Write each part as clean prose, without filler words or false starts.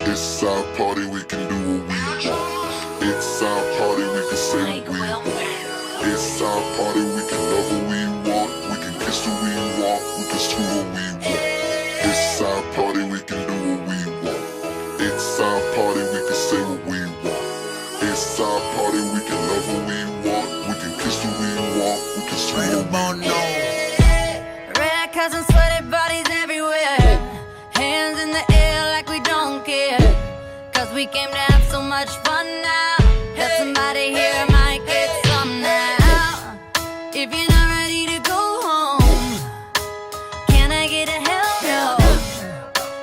It's our party, we can do what we want. It's our party, we can say what we want. It's our party, we can love what we want. We can kiss who we want, we can screw what we want. It's our party, we can do what we want. It's our party, we can say what we want. It's our party, we can love what we want. We can kiss who we want, we can screw what we want. Red cousins, sweaty bodies everywhere. Hands in the air like we don't care. Cause we came to have so much fun now. That somebody here might get some now. If you're not ready to go home, can I get a hell no?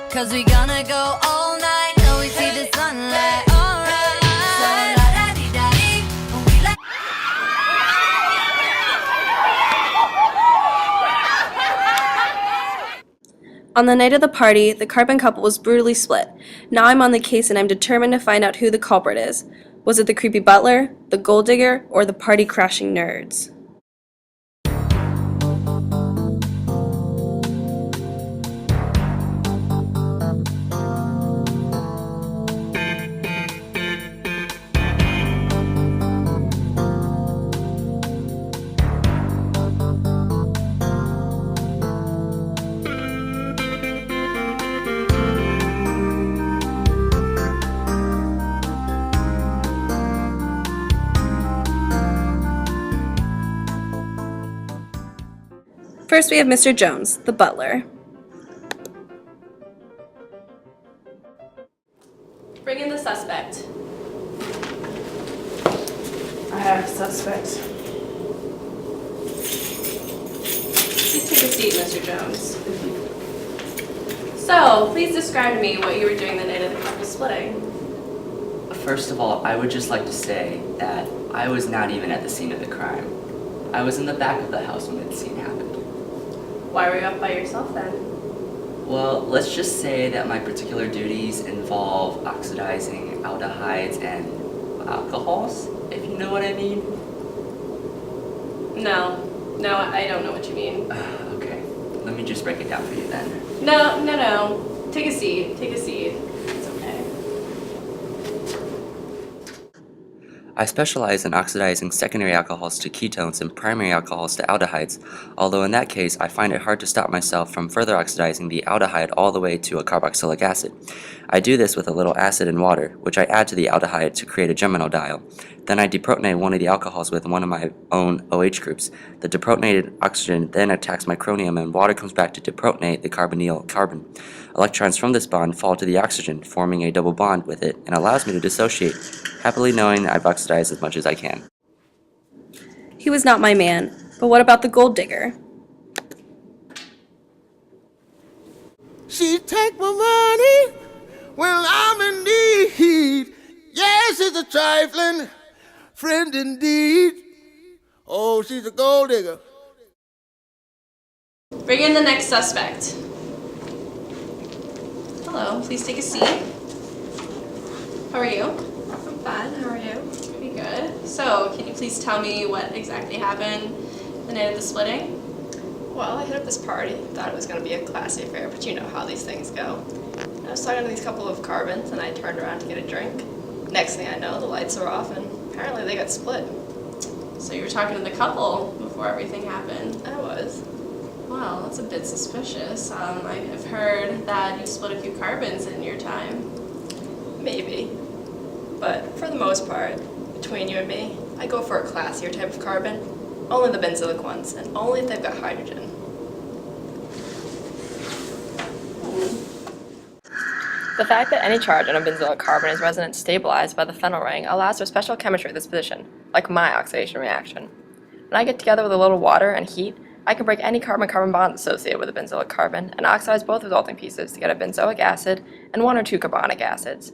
Cause we gonna go all night till we see the sunlight. Alright. So la-da-dee-da-dee, we like. On the night of the party, the Carbon couple was brutally split. Now I'm on the case and I'm determined to find out who the culprit is. Was it the creepy butler, the gold digger, or the party-crashing nerds? First, we have Mr. Jones, the butler. Bring in the suspect. I have a suspect. Please take a seat, Mr. Jones. So, please describe to me what you were doing the night of the couple splitting. First of all, I would just like to say that I was not even at the scene of the crime. I was in the back of the house when the scene happened. Why were you up by yourself then? Well, let's just say that my particular duties involve oxidizing aldehydes and alcohols, if you know what I mean. No, I don't know what you mean. Okay, let me just break it down for you then. No. Take a seat. It's okay. I specialize in oxidizing secondary alcohols to ketones and primary alcohols to aldehydes, although in that case I find it hard to stop myself from further oxidizing the aldehyde all the way to a carboxylic acid. I do this with a little acid and water, which I add to the aldehyde to create a geminodiol. Then I deprotonate one of the alcohols with one of my own OH groups. The deprotonated oxygen then attacks my chromium and water comes back to deprotonate the carbonyl carbon. Electrons from this bond fall to the oxygen, forming a double bond with it, and allows me to dissociate, happily knowing I've oxidized as much as I can. He was not my man, but what about the gold digger? She take my money when I'm in need. Yes, she's a trifling friend indeed. Oh, she's a gold digger. Bring in the next suspect. Hello, please take a seat. How are you? I'm fine, how are you? Pretty good. So, can you please tell me what exactly happened the night of the splitting? Well, I hit up this party, thought it was going to be a classy affair, but you know how these things go. I was talking to these couple of carbons and I turned around to get a drink. Next thing I know, the lights are off and apparently they got split. So you were talking to the couple before everything happened? I was. Well, that's a bit suspicious. I have heard that you split a few carbons in your time. Maybe. But for the most part, between you and me, I go for a classier type of carbon. Only the benzoic ones, and only if they've got hydrogen. The fact that any charge on a benzoic carbon is resonance stabilized by the phenyl ring allows for special chemistry at this position, like my oxidation reaction. When I get together with a little water and heat, I can break any carbon-carbon bond associated with a benzoic carbon and oxidize both resulting pieces to get a benzoic acid and 1 or 2 carbonic acids.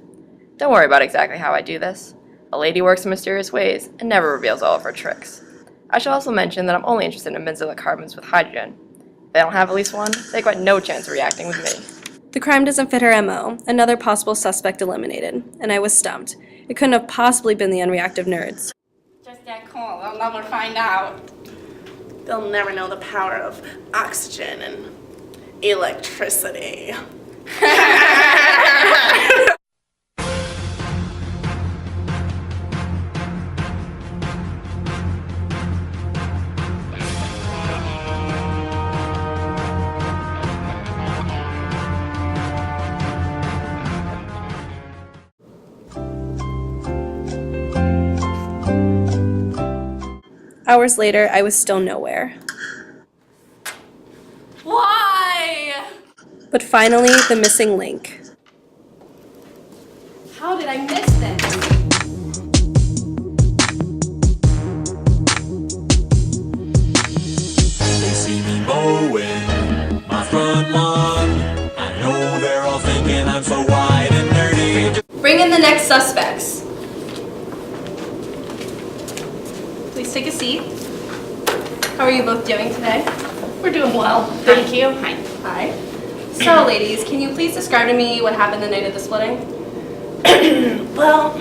Don't worry about exactly how I do this. A lady works in mysterious ways and never reveals all of her tricks. I should also mention that I'm only interested in benzoic carbons with hydrogen. If they don't have at least one, they've got no chance of reacting with me. The crime doesn't fit her MO, another possible suspect eliminated, and I was stumped. It couldn't have possibly been the unreactive nerds. Just that call, I'll never find out. They'll never know the power of oxygen and electricity. Hours later, I was still nowhere. Why? But finally, the missing link. How did I miss this? They see me mowing my front lawn. I know they're all thinking I'm so wide and nerdy. Bring in the next suspects. Please take a seat. How are you both doing today? We're doing well, thank you. Hi. Hi. So, ladies, can you please describe to me what happened the night of the splitting? Well,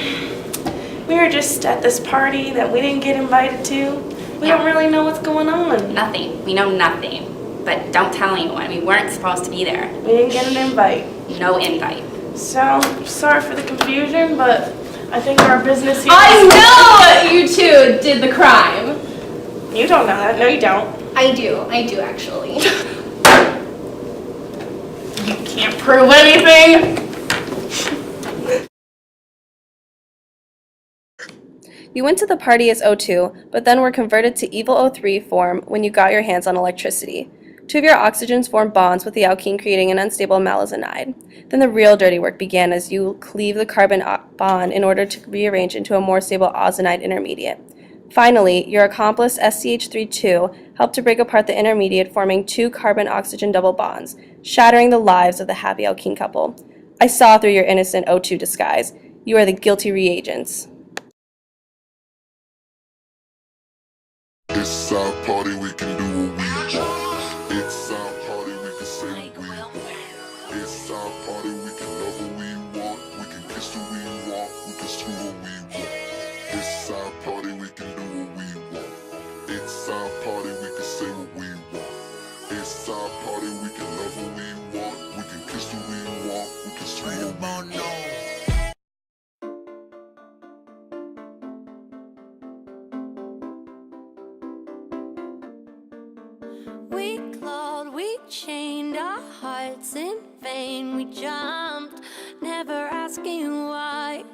we were just at this party that we didn't get invited to. We don't really know what's going on. Nothing. We know nothing. But don't tell anyone. We weren't supposed to be there. We didn't get an invite. No invite. So, sorry for the confusion, but I think our business here I know you two did the crime. You don't know that. No, you don't. I do actually. You can't prove anything. You went to the party as O2, but then were converted to evil O3 form when you got your hands on electricity. 2 of your oxygens formed bonds with the alkene, creating an unstable malazonide. Then the real dirty work began as you cleave the carbon bond in order to rearrange into a more stable ozonide intermediate. Finally, your accomplice SCH32 helped to break apart the intermediate, forming 2 carbon-oxygen double bonds, shattering the lives of the happy alkene couple. I saw through your innocent O2 disguise. You are the guilty reagents. It's our party, we can do what we want. It's our party, we can say what we want. It's our party, we can love what we want. We can kiss who we want, we can screw what we want. It's our party, we can do what we want. It's our party, we can say what we want. It's our party, we can love what we want. We can kiss who we want, we can screw what we want. We clawed, we chained our hearts in vain. We jumped, never asking why.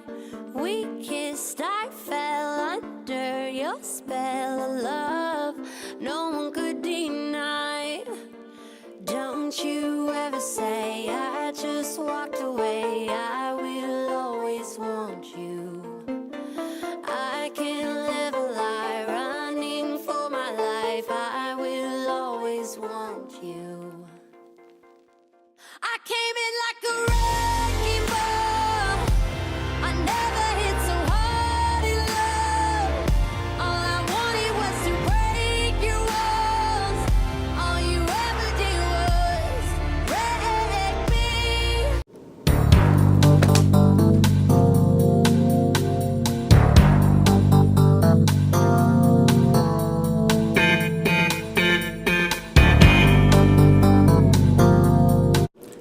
We kissed, I fell under your spell of love. No one could deny. Don't you ever say I just walked away. I will always want you. I can't live a lie, running for my life. I will always want you. I came in like a wrecking ball. I never hit so hard in love. All I wanted was to break your walls. All you ever did was wreck me.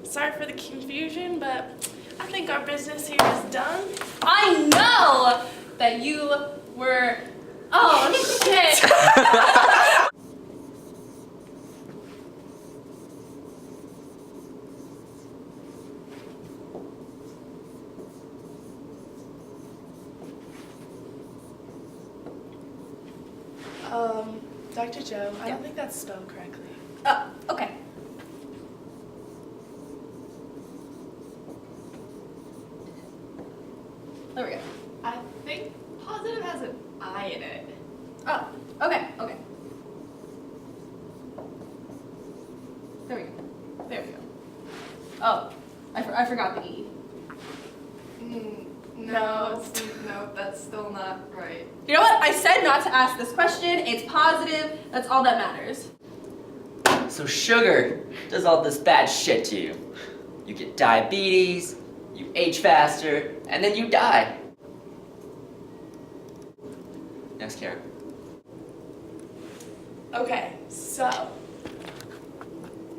Sorry for the confusion, but I think our business here is done. I know that you were. Oh shit! Dr. Joe, I don't think that's spelled correctly. Okay. There we go. I think positive has an I in it. Oh, okay. There we go. Oh, I forgot the E. No, that's still not right. You know what? I said not to ask this question. It's positive. That's all that matters. So sugar does all this bad shit to you. You get diabetes, you age faster, and then you die. Next, Kara. Okay, so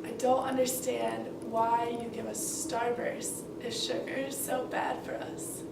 I don't understand why you give us Starburst if sugar is so bad for us.